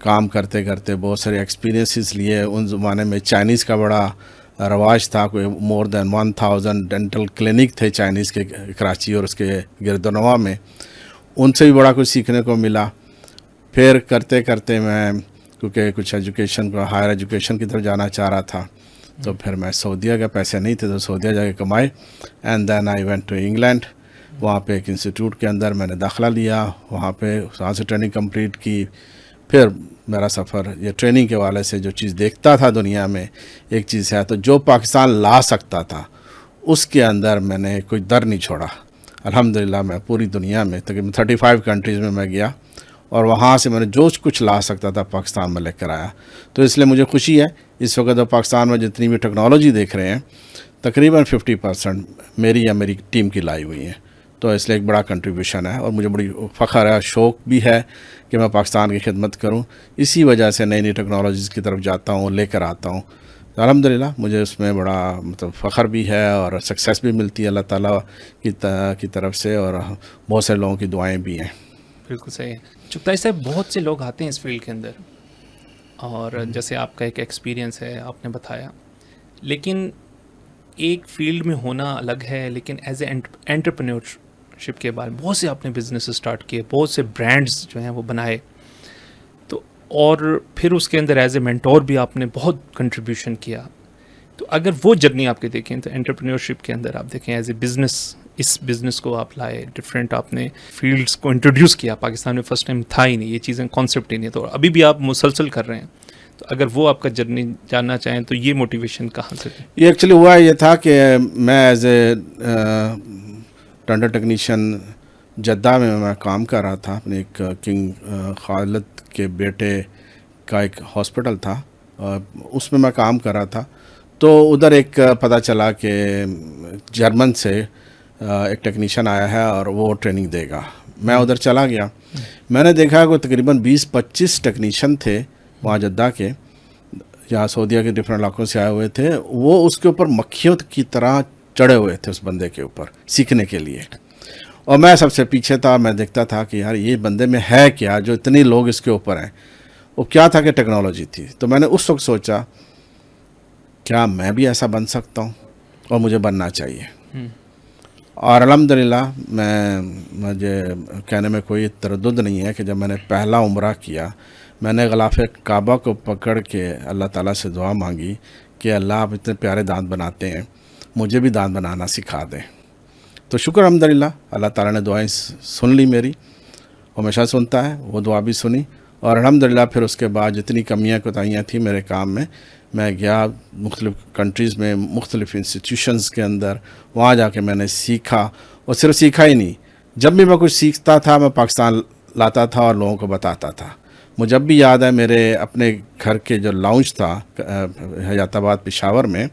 کام کرتے کرتے بہت سارے ایکسپیرینسز لیے. ان زمانے میں چائنیز کا بڑا رواج تھا, کوئی مور دین 1000 ڈینٹل کلینک تھے چائنیز کے کراچی اور اس کے گرد و نواح میں. ان سے بھی بڑا کچھ سیکھنے کو ملا. پھر کرتے کرتے میں کیونکہ کچھ ایجوکیشن کو ہائر ایجوکیشن کی طرف جانا چاہ رہا تھا, تو پھر میں سعودیہ کے پیسے نہیں تھے تو سعودیہ جا کے کمائے. And then I went to England. وہاں پہ ایک انسٹیٹیوٹ کے اندر میں نے داخلہ لیا, وہاں سے ٹریننگ کمپلیٹ کی. پھر میرا سفر یہ ٹریننگ کے والے سے جو چیز دیکھتا تھا دنیا میں, ایک چیز ہے تو جو پاکستان لا سکتا تھا اس کے اندر میں نے کوئی در نہیں چھوڑا. الحمدللہ میں پوری دنیا میں تقریباً 35 کنٹریز میں گیا اور وہاں سے میں نے جو کچھ لا سکتا تھا پاکستان میں لے کر آیا. تو اس لیے مجھے خوشی ہے اس وقت پاکستان میں جتنی بھی ٹیکنالوجی دیکھ رہے ہیں تقریباً 50% میری یا میری ٹیم کی لائی ہوئی ہیں. تو اس لیے ایک بڑا کنٹریبیوشن ہے اور مجھے بڑی فخر ہے, شوق بھی ہے کہ میں پاکستان کی خدمت کروں. اسی وجہ سے نئی نئی ٹیکنالوجیز کی طرف جاتا ہوں, لے کر آتا ہوں. الحمدللہ مجھے اس میں بڑا فخر بھی ہے اور سکسیس بھی ملتی ہے اللہ تعالیٰ کی طرف سے, اور بہت سے لوگوں کی دعائیں بھی ہیں. بالکل صحیح ہے. چغتائی صاحب, بہت سے لوگ آتے ہیں اس فیلڈ کے اندر اور جیسے آپ کا ایک ایکسپیرینس ہے آپ نے بتایا, لیکن ایک فیلڈ میں ہونا الگ ہے, لیکن ایز اے انٹرپرینیورشپ کے بارے میں بہت سے آپ نے بزنس اسٹارٹ کیے, بہت سے برانڈز جو ہیں وہ بنائے, تو اور پھر اس کے اندر ایز اے مینٹور بھی آپ نے بہت کنٹریبیوشن کیا. تو اگر وہ جرنی آپ کی دیکھیں تو انٹرپرینیورشپ کے اندر آپ دیکھیں ایز اے بزنس, اس بزنس کو آپ لائے, ڈفرینٹ آپ نے فیلڈس کو انٹروڈیوس کیا. پاکستان میں فرسٹ ٹائم تھا ہی نہیں, یہ چیزیں کانسیپٹ ہی نہیں, تو ابھی بھی آپ مسلسل کر رہے ہیں. تو اگر وہ آپ کا جرنی جاننا چاہیں تو یہ موٹیویشن کہاں سے تھی؟ یہ ایکچولی ہوا یہ تھا کہ میں as a dental technician Jeddah میں کام کر رہا تھا. اپنے ایک کنگ خالد کے بیٹے کا ایک ہاسپٹل تھا, اس میں کام کر رہا تھا. تو ادھر ایک پتہ چلا کہ جرمن سے ایک ٹیکنیشین آیا ہے اور وہ ٹریننگ دے گا. میں ادھر چلا گیا. میں نے دیکھا کہ تقریباً 20-25 ٹیکنیشین تھے وہاں جدہ کے, جہاں سعودیہ کے ڈفرینٹ علاقوں سے آئے ہوئے تھے. وہ اس کے اوپر مکھیوں کی طرح چڑھے ہوئے تھے اس بندے کے اوپر سیکھنے کے لیے, اور میں سب سے پیچھے تھا. میں دیکھتا تھا کہ یار یہ بندے میں ہے کیا جو اتنے لوگ اس کے اوپر ہیں. وہ کیا تھا کہ ٹیکنالوجی تھی. تو میں نے اس وقت سوچا کیا میں بھی ایسا بن سکتا ہوں, اور مجھے بننا چاہیے. اور الحمدللہ مجھے کہنے میں کوئی تردد نہیں ہے کہ جب میں نے پہلا عمرہ کیا, میں نے غلاف کعبہ کو پکڑ کے اللہ تعالیٰ سے دعا مانگی کہ اللہ آپ اتنے پیارے دانت بناتے ہیں, مجھے بھی دانت بنانا سکھا دیں. تو شکر الحمدللہ اللہ تعالیٰ نے دعائیں سن لی میری, ہمیشہ سنتا ہے, وہ دعا بھی سنی. اور الحمدللہ پھر اس کے بعد جتنی کمیاں کوتاہیاں تھیں میرے کام میں گیا مختلف کنٹریز میں, مختلف انسٹیٹیوشنز کے اندر. وہاں جا کے میں نے سیکھا, اور صرف سیکھا ہی نہیں, جب بھی میں کچھ سیکھتا تھا میں پاکستان لاتا تھا اور لوگوں کو بتاتا تھا. مجھے اب بھی یاد ہے میرے اپنے گھر کے جو لاؤنج تھا حیات آباد پشاور میں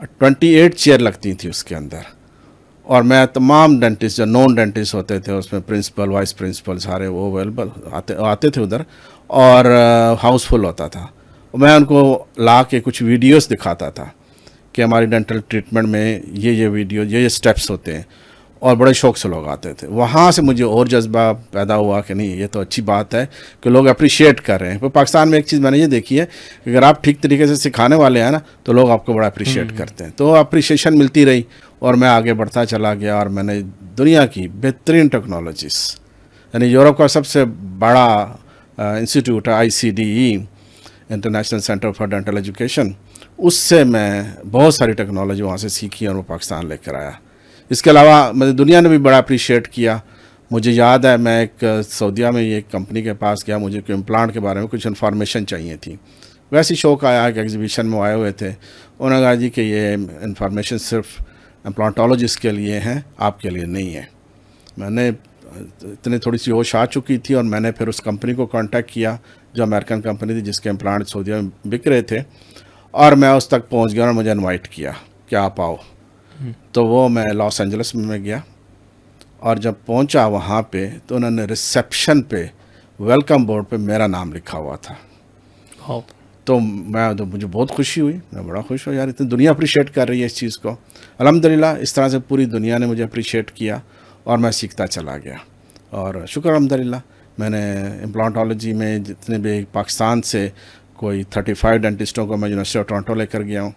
28 چیئر لگتی تھیں اس کے اندر, اور میں تمام ڈینٹسٹ جو نون ڈینٹسٹ ہوتے تھے اس میں پرنسپل وائس پرنسپل سارے وہ اویلیبل آتے تھے ادھر, اور ہاؤس فل ہوتا تھا. میں ان کو لا کے کچھ ویڈیوز دکھاتا تھا کہ ہماری ڈینٹل ٹریٹمنٹ میں یہ ویڈیو یہ سٹیپس ہوتے ہیں, اور بڑے شوق سے لوگ آتے تھے. وہاں سے مجھے اور جذبہ پیدا ہوا کہ نہیں یہ تو اچھی بات ہے کہ لوگ اپریشیٹ کر رہے ہیں. پر پاکستان میں ایک چیز میں نے یہ دیکھی ہے کہ اگر آپ ٹھیک طریقے سے سکھانے والے ہیں نا تو لوگ آپ کو بڑا اپریشیٹ کرتے ہیں. تو اپریشیشن ملتی رہی اور میں آگے بڑھتا چلا گیا, اور میں نے دنیا کی بہترین ٹیکنالوجیز, یعنی یورپ کا سب سے بڑا انسٹیٹیوٹ ہے ICDE international centre for dental education, اس سے میں بہت ساری ٹیکنالوجی وہاں سے سیکھی اور وہ پاکستان لے کر آیا. اس کے علاوہ مجھے دنیا نے بھی بڑا اپریشیٹ کیا. مجھے یاد ہے میں ایک سعودیہ میں ایک کمپنی کے پاس گیا, مجھے کوئی امپلانٹ کے بارے میں کچھ انفارمیشن چاہیے تھی. ویسے شوق آیا کہ ایگزیبیشن میں آئے ہوئے تھے, انہوں نے کہا جی کہ یہ انفارمیشن صرف امپلانٹولوجسٹ کے لیے ہیں, آپ کے لیے نہیں ہے. میں نے اتنی تھوڑی سی ہوش آ چکی تھی, اور میں نے پھر اس کمپنی کو کانٹیکٹ کیا جو امریکن کمپنی تھی جس کے امپلانٹ سعودیہ میں بک رہے تھے, اور میں اس تک پہنچ گیا اور مجھے انوائٹ کیا کہ آپ آؤ. تو وہ میں لاس اینجلس میں گیا, اور جب پہنچا وہاں پہ تو انہوں نے ریسیپشن پہ ویلکم بورڈ پہ میرا نام لکھا ہوا تھا. تو مجھے بہت خوشی ہوئی, میں بڑا خوش ہوں یار اتنی دنیا اپریشیٹ کر رہی ہے اس چیز کو. الحمدللہ اس طرح سے پوری دنیا نے مجھے اپریشیٹ کیا اور میں سیکھتا چلا گیا, اور شکر الحمدللہ میں نے امپلانٹالوجی میں جتنے بھی پاکستان سے کوئی 35 ڈینٹسٹوں کو میں یونیورسٹی آف ٹورنٹو لے کر گیا ہوں،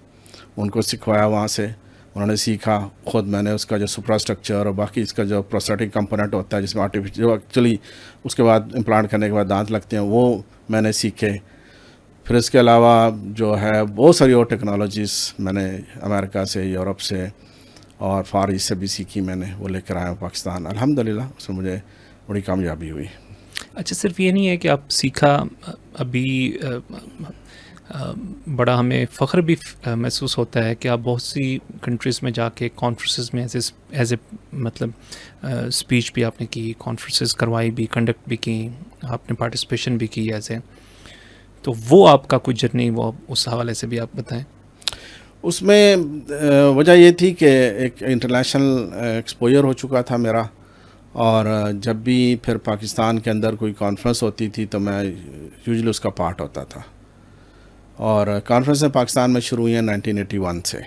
ان کو سکھوایا وہاں سے، انہوں نے سیکھا، خود میں نے اس کا جو سپرا اسٹرکچر اور باقی اس کا جو پروسٹیٹک کمپوننٹ ہوتا ہے جس میں آرٹیفیشل ایکچولی اس کے بعد امپلانٹ کرنے کے بعد دانت لگتے ہیں، وہ میں نے سیکھے. پھر اس کے علاوہ جو ہے بہت ساری اور ٹیکنالوجیز میں نے امریکہ سے، یورپ سے اور فار ایسٹ سے بھی سیکھی، میں نے وہ لے کر آیا ہوں پاکستان. الحمدللہ اس میں مجھے بڑی کامیابی ہوئی. اچھا، صرف یہ نہیں ہے کہ آپ سیکھا، ابھی بڑا ہمیں فخر بھی محسوس ہوتا ہے کہ آپ بہت سی کنٹریز میں جا کے کانفرنسز میں ایز اے مطلب اسپیچ بھی آپ نے کی، کانفرنسز کروائی بھی، کنڈکٹ بھی کی، آپ نے پارٹیسپیشن بھی کی ایز اے. تو وہ آپ کا کوئی جرنی، وہ اس حوالے سے بھی آپ بتائیں. اس میں وجہ یہ تھی کہ ایک انٹرنیشنل ایکسپوجر ہو چکا تھا میرا، اور جب بھی پھر پاکستان کے اندر کوئی کانفرنس ہوتی تھی تو میں یوزلی اس کا پارٹ ہوتا تھا. اور کانفرنسیں پاکستان میں شروع ہوئی ہیں 1981 سے،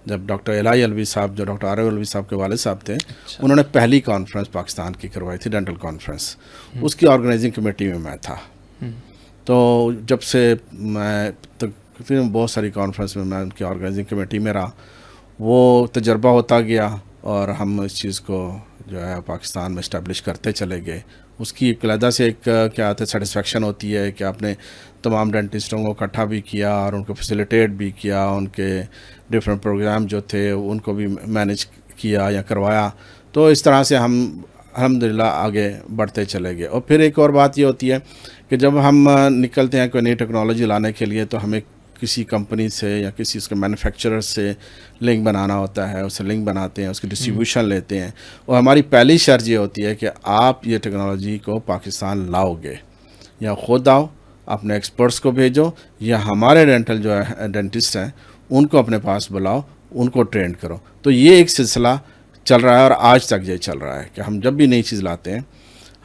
جب ڈاکٹر الہی علوی صاحب، جو ڈاکٹر عارف علوی صاحب کے والد صاحب تھے، انہوں نے پہلی کانفرنس پاکستان کی کروائی تھی، ڈینٹل کانفرنس. اس کی آرگنائزنگ کمیٹی میں تھا. تو جب سے میں تقریباً بہت ساری کانفرنس میں ان کی آرگنائزنگ کمیٹی میں رہا، وہ تجربہ ہوتا گیا اور ہم اس چیز کو جو ہے پاکستان میں اسٹیبلش کرتے چلے گئے. اس کی ایک علیحدہ سے ایک کیا آتا ہے سیٹسفیکشن ہوتی ہے کہ آپ نے تمام ڈینٹسٹوں کو اکٹھا بھی کیا اور ان کو فیسیلیٹیٹ بھی کیا، ان کے ڈفرینٹ پروگرام جو تھے ان کو بھی مینیج کیا یا کروایا. تو اس طرح سے ہم الحمدللہ آگے بڑھتے چلے گئے. اور پھر ایک اور بات یہ ہوتی ہے کہ جب ہم نکلتے ہیں کوئی نئی ٹیکنالوجی لانے کے لیے تو ہمیں کسی کمپنی سے یا کسی اس کے مینوفیکچرر سے لنک بنانا ہوتا ہے، اسے لنک بناتے ہیں، اس کی ڈسٹریبیوشن لیتے ہیں. اور ہماری پہلی شرط یہ ہوتی ہے کہ آپ یہ ٹیکنالوجی کو پاکستان لاؤ گے، یا خود آؤ، اپنے ایکسپرٹس کو بھیجو، یا ہمارے ڈینٹل جو ہے ڈینٹسٹ ہیں ان کو اپنے پاس بلاؤ، ان کو ٹرین کرو. تو یہ ایک سلسلہ چل رہا ہے اور آج تک یہ چل رہا ہے کہ ہم جب بھی نئی چیز لاتے ہیں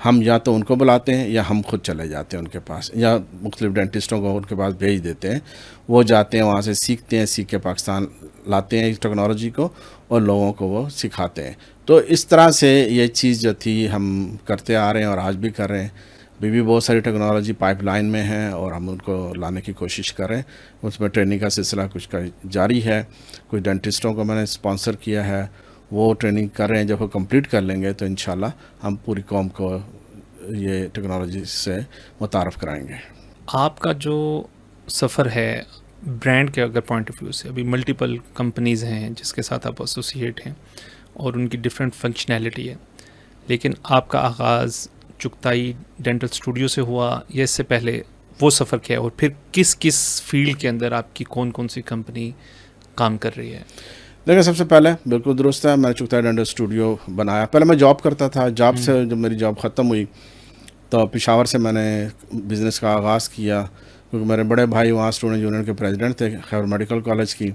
ہم یا تو ان کو بلاتے ہیں یا ہم خود چلے جاتے ہیں ان کے پاس، یا مختلف ڈینٹسٹوں کو ان کے پاس بھیج دیتے ہیں، وہ جاتے ہیں وہاں سے سیکھتے ہیں، سیکھ کے پاکستان لاتے ہیں اس ٹیکنالوجی کو اور لوگوں کو وہ سکھاتے ہیں. تو اس طرح سے یہ چیز جو تھی ہم کرتے آ رہے ہیں اور آج بھی کر رہے ہیں. ابھی بھی بہت ساری ٹیکنالوجی پائپ لائن میں ہیں اور ہم ان کو لانے کی کوشش کر رہے ہیں. اس میں ٹریننگ کا سلسلہ کچھ کا جاری ہے. کچھ ڈینٹسٹوں کو میں نے اسپانسر کیا ہے، وہ ٹریننگ کر رہے ہیں. جب وہ کمپلیٹ کر لیں گے تو انشاءاللہ ہم پوری قوم کو یہ ٹیکنالوجی سے متعارف کرائیں گے. آپ کا جو سفر ہے برانڈ کے اگر پوائنٹ آف ویو سے، ابھی ملٹیپل کمپنیز ہیں جس کے ساتھ آپ ایسوسیٹ ہیں اور ان کی ڈفرینٹ فنکشنالٹی ہے، لیکن آپ کا آغاز چغتائی ڈینٹل اسٹوڈیو سے ہوا یا اس سے پہلے وہ سفر کیا ہے، اور پھر کس کس فیلڈ کے اندر آپ کی کون کون سی کمپنی کام کر رہی ہے؟ دیکھیں، سب سے پہلے بالکل درست ہے، میں نے چغتائی ڈینٹل اسٹوڈیو بنایا. پہلے میں جاب کرتا تھا. جاب سے جب میری جاب ختم ہوئی تو پشاور سے میں نے بزنس کا آغاز کیا، کیونکہ میرے بڑے بھائی وہاں اسٹوڈنٹ یونین کے پریزیڈنٹ تھے خیبر میڈیکل کالج کی.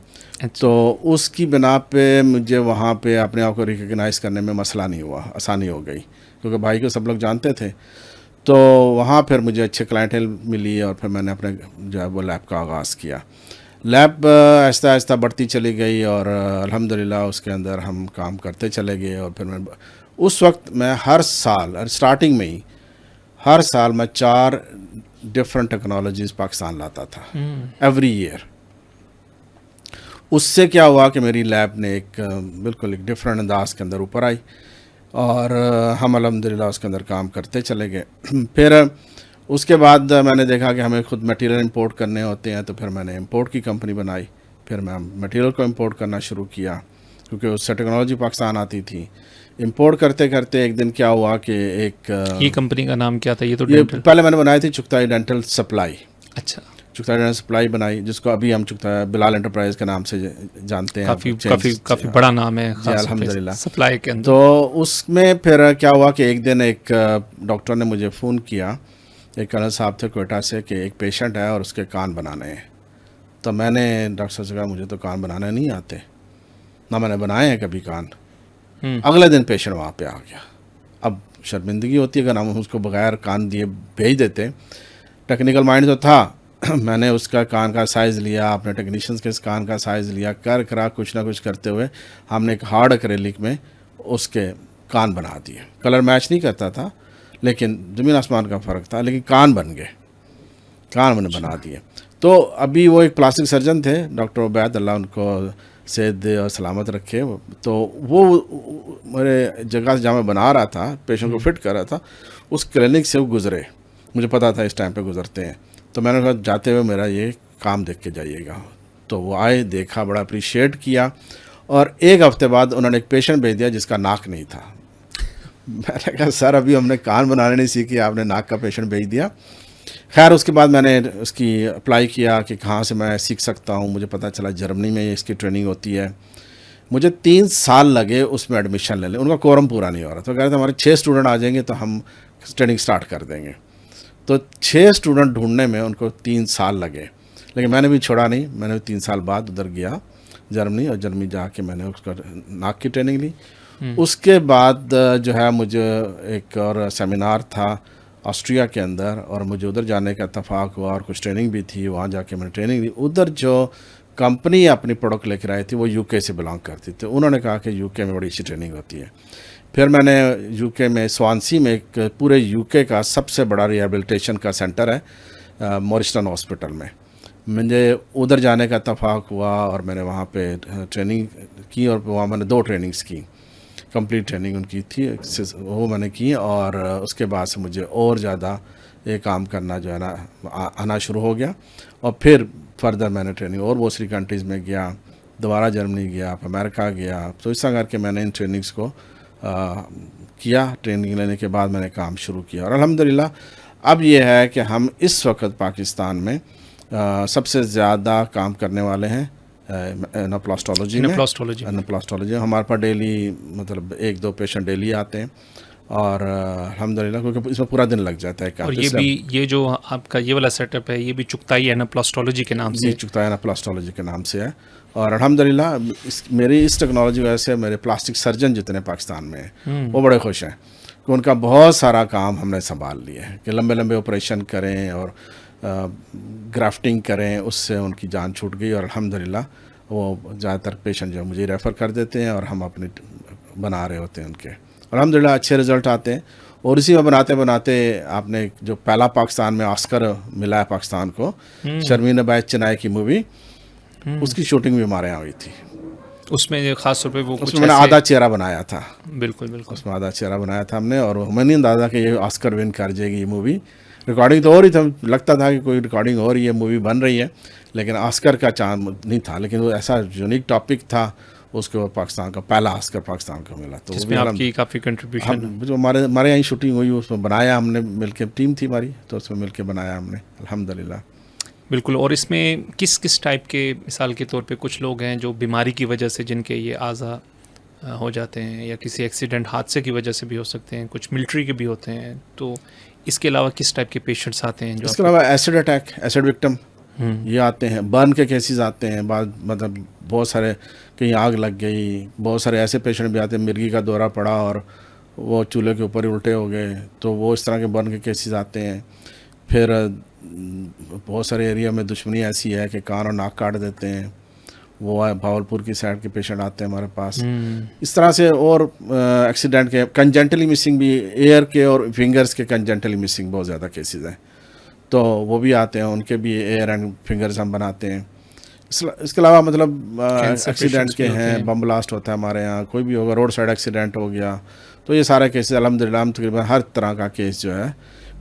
تو اس کی بنا پہ مجھے وہاں پہ اپنے آپ کو ریکگنائز کرنے میں مسئلہ نہیں ہوا، آسانی ہو گئی، کیونکہ بھائی کو سب لوگ جانتے تھے. تو وہاں پھر مجھے اچھے کلائنٹیل ملی اور پھر میں نے اپنے جو ہے وہ لیب کا آغاز کیا. لیب آہستہ آہستہ بڑھتی چلی گئی اور الحمدللہ اس کے اندر ہم کام کرتے چلے گئے. اور پھر میں اس وقت میں ہر سال اسٹارٹنگ میں ہی ہر سال میں 4 ڈفرینٹ ٹیکنالوجیز پاکستان لاتا تھا ایوری ایئر. اس سے کیا ہوا کہ میری لیب نے ایک بالکل ایک ڈفرینٹ انداز کے اندر اوپر آئی اور ہم الحمدللہ اس کے اندر کام کرتے چلے گئے. پھر اس کے بعد میں نے دیکھا کہ ہمیں خود میٹیریل امپورٹ کرنے ہوتے ہیں، تو پھر میں نے امپورٹ کی کمپنی بنائی. پھر میں میٹیریل کو امپورٹ کرنا شروع کیا کیونکہ اس سے ٹیکنالوجی پاکستان آتی تھی. امپورٹ کرتے کرتے ایک دن کیا ہوا کہ ایک یہ کمپنی کا نام کیا تھا؟ یہ تو پہلے میں نے بنائی تھی چغتائی ڈینٹل سپلائی. اچھا، چغتائی ڈینٹل سپلائی بنائی، جس کو ابھی ہم چغتائی بلال انٹرپرائز کے نام سے جانتے ہیں. کافی بڑا نام ہے جی الحمدللہ سپلائی کے اندر. تو اس میں پھر کیا ہوا کہ ایک دن ایک ڈاکٹر نے مجھے فون کیا، ایک کرنل صاحب تھے کوئٹہ سے، کہ ایک پیشنٹ ہے اور اس کے کان بنانے ہیں. تو میں نے ڈاکٹر صاحب سے کہا مجھے تو کان بنانے نہیں آتے، نہ میں نے بنائے ہیں کبھی کان. اگلے دن پیشنٹ وہاں پہ آ گیا. اب شرمندگی ہوتی ہے کہ ہم اس کو بغیر کان دیے بھیج دیتے. ٹیکنیکل مائنڈ تو تھا، میں نے اس کا کان کا سائز لیا، اپنے ٹیکنیشینس کے اس کان کا سائز لیا، کرا کچھ نہ کچھ کرتے ہوئے ہم نے ایک ہارڈ ایکریلک میں اس کے کان بنا دیے. کلر میچ نہیں کرتا تھا لیکن زمین آسمان کا فرق تھا. لیکن کان بن گئے, کان میں نے بنا دیے. تو ابھی وہ ایک پلاسٹک سرجن تھے ڈاکٹر عبید, اللہ ان کو صحت دے اور سلامت رکھے. تو وہ میرے جگہ جہاں میں بنا رہا تھا, پیشنٹ کو فٹ کر رہا تھا, اس کلینک سے وہ گزرے. مجھے پتا تھا اس ٹائم پہ گزرتے ہیں, تو میں نے کہا جاتے ہوئے میرا یہ کام دیکھ کے جائیے گا. تو وہ آئے, دیکھا, بڑا اپریشیٹ کیا, اور ایک ہفتے بعد انہوں نے ایک پیشنٹ بھیج دیا جس کا ناک نہیں تھا. میں نے کہا سر ابھی ہم نے کان بنانے نہیں سیکھی, آپ نے ناک کا پیشنٹ بھیج دیا. خیر اس کے بعد میں نے اس کی اپلائی کیا کہ کہاں سے میں سیکھ سکتا ہوں. مجھے پتہ چلا جرمنی میں اس کی ٹریننگ ہوتی ہے. مجھے 3 سال لگے اس میں ایڈمیشن لے لیں, ان کا کورم پورا نہیں ہو رہا. تو کہہ رہے تھے ہمارے 6 اسٹوڈنٹ آ جائیں گے تو ہم ٹریننگ سٹارٹ کر دیں گے. تو 6 اسٹوڈنٹ ڈھونڈنے میں ان کو 3 سال لگے. لیکن میں نے بھی چھوڑا نہیں, میں نے 3 سال بعد ادھر گیا جرمنی, اور جرمنی جا کے میں نے اس کا ناک کی ٹریننگ لی. اس کے بعد جو ہے مجھے ایک اور سیمینار تھا آسٹریا کے اندر, اور مجھے ادھر جانے کا اتفاق ہوا, اور کچھ ٹریننگ بھی تھی. وہاں جا کے میں نے ٹریننگ لی. ادھر جو کمپنی اپنی پروڈکٹ لے کے آئی تھی وہ یو کے سے بلانگ کرتی تھی. انہوں نے کہا کہ یو کے میں بڑی اچھی ٹریننگ ہوتی ہے. پھر میں نے یو کے میں سوانسی میں ایک پورے یو کے کا سب سے بڑا ریہیبلیٹیشن کا سینٹر ہے مورسٹن ہاسپٹل میں, مجھے ادھر جانے کا اتفاق ہوا, اور میں نے وہاں پہ ٹریننگ کی, اور وہاں میں نے 2 ٹریننگز کی, کمپلیٹ ٹریننگ ان کی تھی, وہ میں نے کی. اور اس کے بعد سے مجھے اور زیادہ یہ کام کرنا جو ہے نا آنا شروع ہو گیا. اور پھر فردر میں نے ٹریننگ اور بہت سی کنٹریز میں گیا, دوبارہ جرمنی گیا, امریکہ گیا. تو اس طرح کر کے میں نے ان ٹریننگز کو کیا. ٹریننگ لینے کے بعد میں نے کام شروع کیا, اور الحمدللہ اب یہ ہے کہ ہم اس وقت پاکستان میں سب سے زیادہ کام کرنے والے ہیں انوپلاسٹولوجی میں. انوپلاسٹولوجی ہمارے پاس ڈیلی مطلب 1-2 پیشنٹ ڈیلی آتے ہیں, اور الحمدللہ کیونکہ اس میں پورا دن لگ جاتا ہے. اور یہ جو آپ کا یہ والا سیٹ اپ ہے یہ بھی چغتائی انوپلاسٹولوجی کے نام سے, چغتائی انوپلاسٹولوجی کے نام سے ہے. اور الحمدللہ میری اس ٹیکنالوجی کی وجہ سے میرے پلاسٹک سرجن جتنے پاکستان میں ہیں وہ بڑے خوش ہیں کہ ان کا بہت سارا کام ہم نے سنبھال لیا ہے, کہ لمبے لمبے آپریشن کریں اور گرافٹنگ کریں, اس سے ان کی جان چھوٹ گئی. اور الحمدللہ وہ زیادہ تر پیشنٹ جو مجھے ریفر کر دیتے ہیں, اور ہم اپنے بنا رہے ہوتے ہیں ان کے. الحمدللہ اچھے رزلٹ آتے ہیں. اور اسی میں بناتے بناتے آپ نے جو پہلا پاکستان میں آسکر ملا ہے پاکستان کو, شرمین بیچ چنائے کی مووی, اس کی شوٹنگ بھی ہمارے یہاں ہوئی تھی. اس میں خاص طور پہ وہ اس میں میں نے آدھا چہرہ بنایا تھا. بالکل اس میں آدھا چہرہ بنایا تھا ہم نے, اور میں نہیں اندازہ کہ یہ آسکر ون کر جائے گی یہ مووی. ریکارڈنگ تو ہو رہی تھا, لگتا تھا کہ کوئی ریکارڈنگ ہو رہی ہے, مووی بن رہی ہے, لیکن آسکر کا چاند نہیں تھا. لیکن وہ ایسا یونیک ٹاپک تھا, اس کو پاکستان کا پہلا آسکر پاکستان کو ملا. تو اس میں آپ کی کافی کنٹریبیوشن, جو ہمارے یہاں شوٹنگ ہوئی اس میں بنایا ہم نے مل کے, ٹیم تھی ہماری, تو اس میں مل کے بنایا ہم نے الحمدللہ. بالکل. اور اس میں کس ٹائپ کے, مثال کے طور پہ کچھ لوگ ہیں جو بیماری کی وجہ سے جن کے یہ اعضاء ہو جاتے ہیں, یا کسی ایکسیڈنٹ حادثے کی وجہ سے بھی ہو سکتے ہیں, کچھ ملٹری کے بھی ہوتے ہیں, تو اس کے علاوہ کس ٹائپ کے پیشنٹس آتے ہیں؟ جو اس کے علاوہ ایسڈ اٹیک, ایسڈ وکٹم یہ آتے ہیں, برن کے کیسز آتے ہیں, بعض مطلب بہت سارے کہیں آگ لگ گئی, بہت سارے ایسے پیشنٹ بھی آتے ہیں مرگی کا دورہ پڑا اور وہ چولہے کے اوپر ہی الٹے ہو گئے, تو وہ اس طرح کے برن کے کیسز آتے ہیں. پھر بہت سارے ایریا میں دشمنی ایسی ہے کہ کان اور ناک کاٹ دیتے ہیں, وہ بھاولپور کی سائڈ کے پیشنٹ آتے ہیں ہمارے پاس. اس طرح سے اور ایکسیڈنٹ کے کنجنٹلی مسنگ بھی, ایئر کے اور فنگرز کے کنجنٹلی مسنگ بہت زیادہ کیسز ہیں, تو وہ بھی آتے ہیں, ان کے بھی ایئر اینڈ فنگرز ہم بناتے ہیں. اس کے علاوہ مطلب ایکسیڈنٹ کے ہیں, بم بلاسٹ ہوتا ہے ہمارے یہاں, کوئی بھی ہوگا, روڈ سائڈ ایکسیڈنٹ ہو گیا, تو یہ سارے کیسز الحمدللہ ہم تقریباً ہر طرح کا کیس جو ہے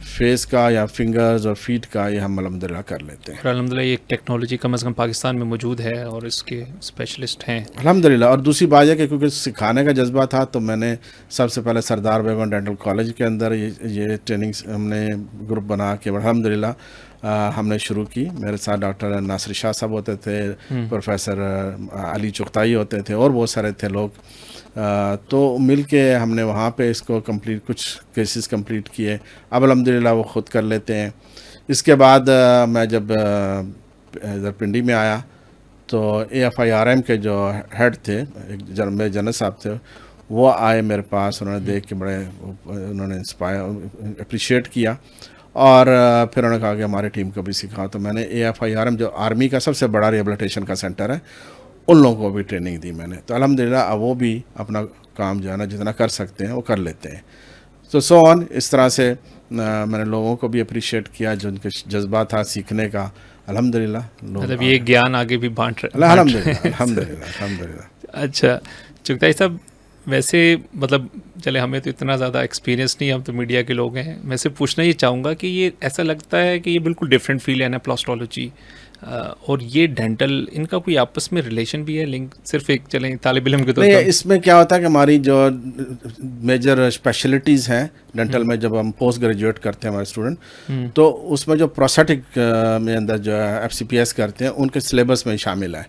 فیس کا یا فنگرز اور فیٹ کا یہ ہم الحمدللہ کر لیتے ہیں. الحمدللہ یہ ایک ٹیکنالوجی کم از کم پاکستان میں موجود ہے اور اس کے اسپیشلسٹ ہیں الحمدللہ. اور دوسری بات یہ کہ کیونکہ سکھانے کا جذبہ تھا, تو میں نے سب سے پہلے سردار بیگم ڈینٹل کالج کے اندر یہ ٹریننگ ہم نے گروپ بنا کے الحمدللہ ہم نے شروع کی. میرے ساتھ ڈاکٹر ناصر شاہ صاحب ہوتے تھے, پروفیسر علی چغتائی ہوتے تھے, اور بہت سارے تھے لوگ. تو مل کے ہم نے وہاں پہ اس کو کمپلیٹ, کچھ کیسز کمپلیٹ کیے. اب الحمدللہ وہ خود کر لیتے ہیں. اس کے بعد میں جب ادھر پنڈی میں آیا تو AFIRM کے جو ہیڈ تھے, میرے جنرل صاحب تھے, وہ آئے میرے پاس. انہوں نے دیکھ کے بڑے انہوں نے اپریشیٹ کیا, اور پھر انہوں نے کہا کہ ہماری ٹیم کو بھی سکھاؤ. تو میں نے AFIRM جو آرمی کا سب سے بڑا ریہیبلیٹیشن کا سینٹر ہے, ان لوگوں کو بھی ٹریننگ دی میں نے. تو الحمدللہ اب وہ بھی اپنا کام جو ہے نا جتنا کر سکتے ہیں وہ کر لیتے ہیں. تو سو آن. اس طرح سے میں نے لوگوں کو بھی اپریشیٹ کیا جو ان کے جذبہ تھا سیکھنے کا. الحمدللہ مطلب یہ گیان آگے بھی بانٹ رہے. الحمدللہ. اچھا چغتائی صاحب، ویسے مطلب چلے ہمیں تو اتنا زیادہ ایکسپیرینس نہیں، ہم تو میڈیا کے لوگ ہیں. میں سے پوچھنا یہ چاہوں گا کہ یہ ایسا لگتا ہے کہ یہ بالکل ڈفرینٹ فیلڈ ہے اناپلاسٹالوجی اور یہ ڈینٹل، ان کا کوئی آپس میں ریلیشن بھی ہے، لنک صرف ایک چلیں طالب علم کے طور پر؟ اس میں کیا ہوتا ہے کہ ہماری جو میجر اسپیشلٹیز ہیں ڈینٹل میں، جب ہم پوسٹ گریجویٹ کرتے ہیں ہمارے اسٹوڈنٹ، تو اس میں جو پروسیٹک میں اندر جو ہے ایف سی پی ایس کرتے ہیں، ان کے سلیبس میں شامل ہے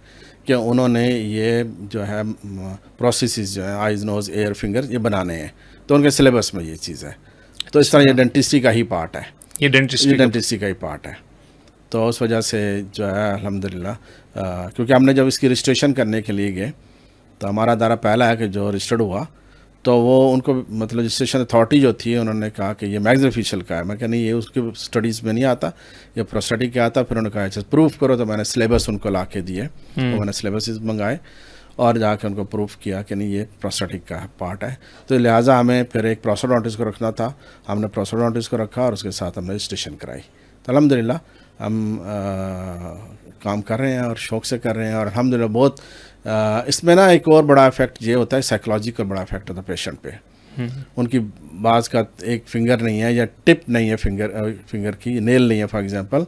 کہ انہوں نے یہ جو ہے پروسیسز جو ہیں آئیز، نوز، ایئر، فنگر یہ بنانے ہیں، تو ان کے سلیبس میں یہ چیز ہے. تو اس طرح یہ ڈینٹسٹری کا ہی پارٹ ہے، یہ ڈینٹسٹری کا ہی پارٹ ہے. تو اس وجہ سے جو ہے الحمدللہ، کیونکہ ہم نے جب اس کی رجسٹریشن کرنے کے لیے گئے تو ہمارا دارہ پہلا ہے کہ جو رجسٹرڈ ہوا تو وہ ان کو مطلب رجسٹریشن اتھارٹی جو تھی انہوں نے کہا کہ یہ میگز آفیشیل کا ہے. میں کہ نہیں، یہ اس کے اسٹڈیز میں نہیں آتا، یہ پروسٹیٹک کا آتا. پھر انہوں نے کہا اچھا پروف کرو، تو میں نے سلیبس ان کو لا کے دیے، میں نے سلیبسز منگائے اور جا کے ان کو پروف کیا کہ نہیں یہ پروسٹیٹک کا پارٹ ہے. تو لہٰذا ہمیں پھر ایک پروسٹوڈونٹسٹ کو رکھنا تھا، ہم نے پروسٹوڈونٹسٹ کو رکھا اور اس کے ساتھ ہم نے رجسٹریشن کرائی. تو الحمدللہ ہم کام کر رہے ہیں اور شوق سے کر رہے ہیں. اور الحمدللہ بہت اس میں نا ایک اور بڑا افیکٹ یہ ہوتا ہے، سائیکولوجیکل بڑا افیکٹ ہوتا ہے پیشنٹ پہ. ان کی بعض کا ایک فنگر نہیں ہے یا ٹپ نہیں ہے فنگر کی، نیل نہیں ہے فار ایگزامپل،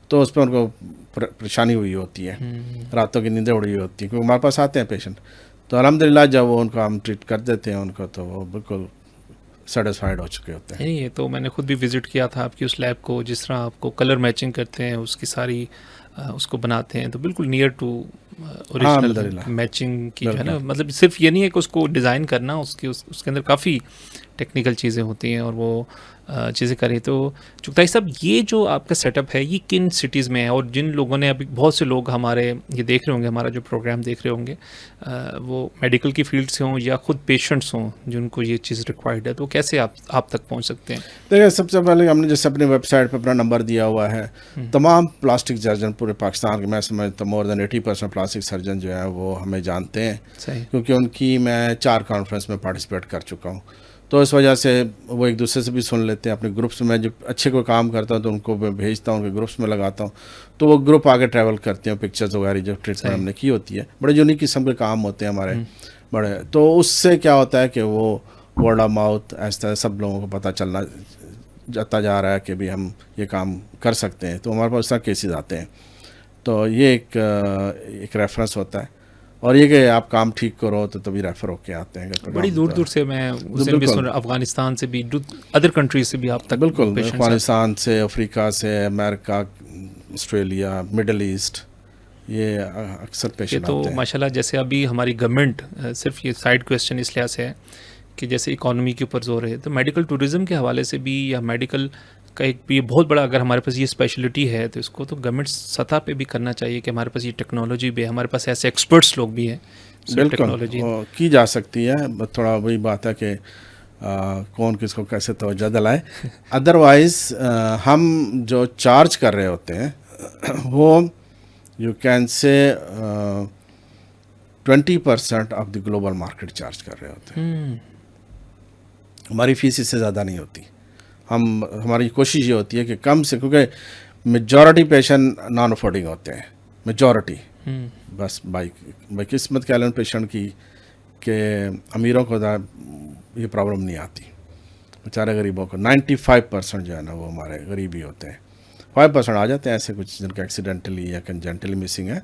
تو اس پہ ان کو پریشانی ہوئی ہوتی ہے، راتوں کی نیندیں اڑی ہوتی ہیں، کیونکہ ہمارے پاس آتے ہیں پیشنٹ. تو الحمدللہ جب وہ ان کو ہم ٹریٹ کر دیتے ہیں ان کو، تو وہ بالکل سیٹسفائڈ ہو چکے ہوتے ہیں. یہ تو میں نے خود بھی وزٹ کیا تھا آپ کی اس لیب کو، جس طرح آپ کو کلر میچنگ کرتے ہیں، اس کی ساری اس کو بناتے ہیں، تو بالکل نیئر ٹو اوریجنل میچنگ کی جو ہے نا. مطلب صرف یہ نہیں ہے کہ اس کو ڈیزائن کرنا، اس کے اندر کافی ٹیکنیکل چیزیں ہوتی ہیں اور وہ چیزیں کریں. تو چغتائی صاحب، یہ جو آپ کا سیٹ اپ ہے یہ کن سٹیز میں ہے؟ اور جن لوگوں نے ابھی بہت سے لوگ ہمارے یہ دیکھ رہے ہوں گے، ہمارا جو پروگرام دیکھ رہے ہوں گے، وہ میڈیکل کی فیلڈ سے ہوں یا خود پیشنٹس ہوں جن کو یہ چیز ریکوائرڈ ہے، تو کیسے آپ تک پہنچ سکتے ہیں؟ دیکھیں، سب سے پہلے ہم نے جیسے اپنی ویب سائٹ پہ اپنا نمبر دیا ہوا ہے. تمام پلاسٹک سرجن پورے پاکستان کے، میں سمجھتا ہوں مور دین 80% پلاسٹک سرجن جو ہے وہ ہمیں جانتے ہیں، کیونکہ ان کی میں 4 کانفرنس میں پارٹیسپیٹ کر چکا ہوں. تو اس وجہ سے وہ ایک دوسرے سے بھی سن لیتے ہیں. اپنے گروپس میں جب اچھے کوئی کام کرتا ہوں تو ان کو میں بھیجتا ہوں، ان کے گروپس میں لگاتا ہوں، تو وہ گروپ آگے ٹریول کرتے ہیں، پکچرز وغیرہ جو ٹریٹمنٹ ہم نے کی ہوتی ہے. بڑے یونیک قسم کے کام ہوتے ہیں ہمارے بڑے. تو اس سے کیا ہوتا ہے کہ وہ ورڈ آف ماؤتھ ایسا سب لوگوں کو پتہ چلنا جاتا جا رہا ہے کہ بھی ہم یہ کام کر سکتے ہیں. تو ہمارے پاس اس طرح کیسز آتے ہیں. تو یہ ایک ریفرنس ہوتا ہے. اور یہ کہ آپ کام ٹھیک کرو تو تبھی ریفر ہو کے آتے ہیں. بڑی دور دور سے میں افغانستان سے بھی، ادر کنٹریز سے بھی آپ تک؟ بالکل، افغانستان سے، افریقہ سے، امریکہ، آسٹریلیا، مڈل ایسٹ، یہ اکثر پیشنٹ تو ماشاء اللہ. جیسے ابھی ہماری گورنمنٹ، صرف یہ سائڈ کویسچن اس لحاظ سے ہے کہ جیسے اکانومی کے اوپر زور ہے، تو میڈیکل ٹورزم کے حوالے سے بھی یا میڈیکل کا ایک بھی بہت بڑا، اگر ہمارے پاس یہ اسپیشلٹی ہے تو اس کو تو گورنمنٹ سطح پہ بھی کرنا چاہیے کہ ہمارے پاس یہ ٹیکنالوجی بھی ہے، ہمارے پاس ایسے ایکسپرٹس لوگ بھی ہیں. بالکل کی جا سکتی ہے. تھوڑا وہی بات ہے کہ کون کس کو کیسے توجہ دلائے. ادروائز ہم جو چارج کر رہے ہوتے ہیں وہ you can say 20% of the global market charge کر رہے ہوتے ہیں. ہماری فیس اس سے زیادہ نہیں ہوتی. ہماری کوشش یہ ہوتی ہے کہ کم سے، کیونکہ میجورٹی پیشنٹ نان افورڈنگ ہوتے ہیں، میجورٹی بس بائی قسمت کہہ لیں پیشنٹ کی کہ امیروں کو یہ پرابلم نہیں آتی. بیچارے غریبوں کو 95% جو ہے نا وہ ہمارے غریب ہی ہوتے ہیں. 5% آ جاتے ہیں ایسے کچھ جن کا ایکسیڈنٹلی یا کنجنٹلی مسنگ ہے،